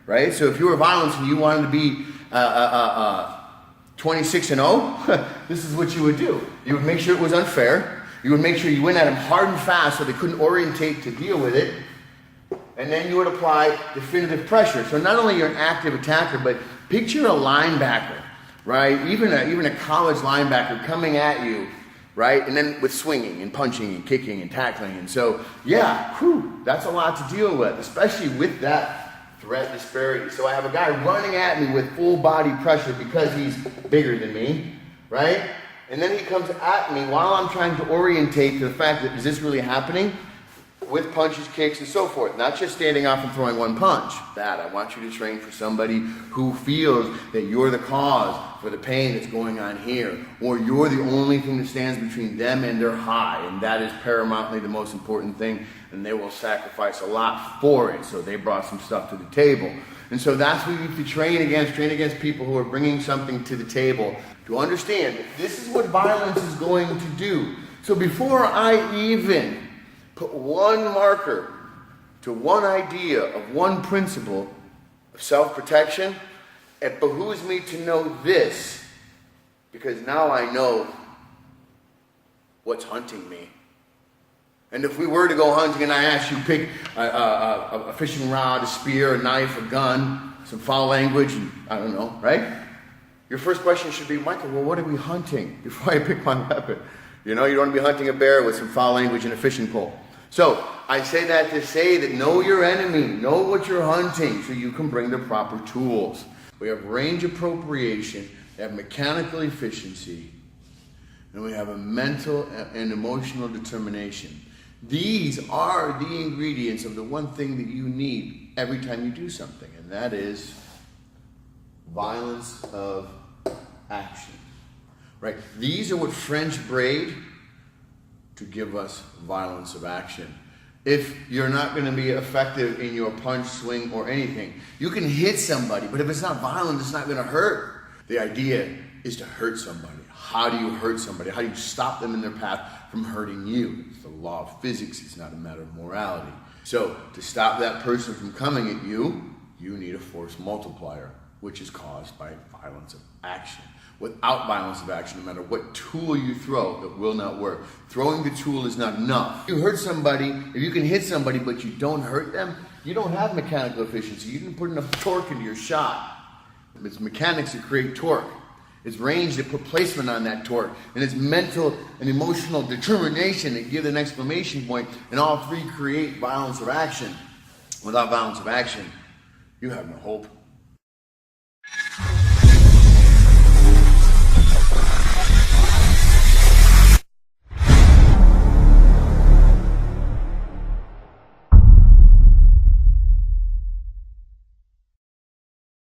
right? So if you were violent and you wanted to be 26-0, this is what you would do. You would make sure it was unfair. You would make sure you went at them hard and fast so they couldn't orientate to deal with it. And then you would apply definitive pressure. So not only you're an active attacker, but picture a linebacker, right? Even a college linebacker coming at you, right? And then with swinging and punching and kicking and tackling. And so, yeah, that's a lot to deal with, especially with that threat disparity. So I have a guy running at me with full body pressure because he's bigger than me, right? And then he comes at me while I'm trying to orientate to the fact that, is this really happening? With punches, kicks, and so forth. Not just standing off and throwing one punch. That, I want you to train for somebody who feels that you're the cause for the pain that's going on here, or you're the only thing that stands between them and their high, and that is paramountly the most important thing, and they will sacrifice a lot for it. So they brought some stuff to the table. And so that's what you have to train against people who are bringing something to the table, to understand that this is what violence is going to do. So before I even put one marker to one idea of one principle of self-protection, it behooves me to know this, because now I know what's hunting me. And if we were to go hunting and I asked you to pick a fishing rod, a spear, a knife, a gun, some foul language, and I don't know, right? Your first question should be, Michael, well, what are we hunting before I pick my weapon? You know, you don't want to be hunting a bear with some foul language and a fishing pole. So I say that to say that know your enemy, know what you're hunting so you can bring the proper tools. We have range appropriation, we have mechanical efficiency, and we have a mental and emotional determination. These are the ingredients of the one thing that you need every time you do something, and that is violence of action. Right? These are what French braid to give us violence of action. If you're not going to be effective in your punch, swing, or anything, you can hit somebody, but if it's not violent, it's not going to hurt. The idea is to hurt somebody. How do you hurt somebody? How do you stop them in their path from hurting you? It's the law of physics. It's not a matter of morality. So to stop that person from coming at you, you need a force multiplier, which is caused by violence of action. Without violence of action, no matter what tool you throw, it will not work. Throwing the tool is not enough. If you hurt somebody, if you can hit somebody but you don't hurt them, you don't have mechanical efficiency. You didn't put enough torque into your shot. It's mechanics that create torque. It's range that put placement on that torque. And it's mental and emotional determination that give an exclamation point. And all three create violence of action. Without violence of action, you have no hope.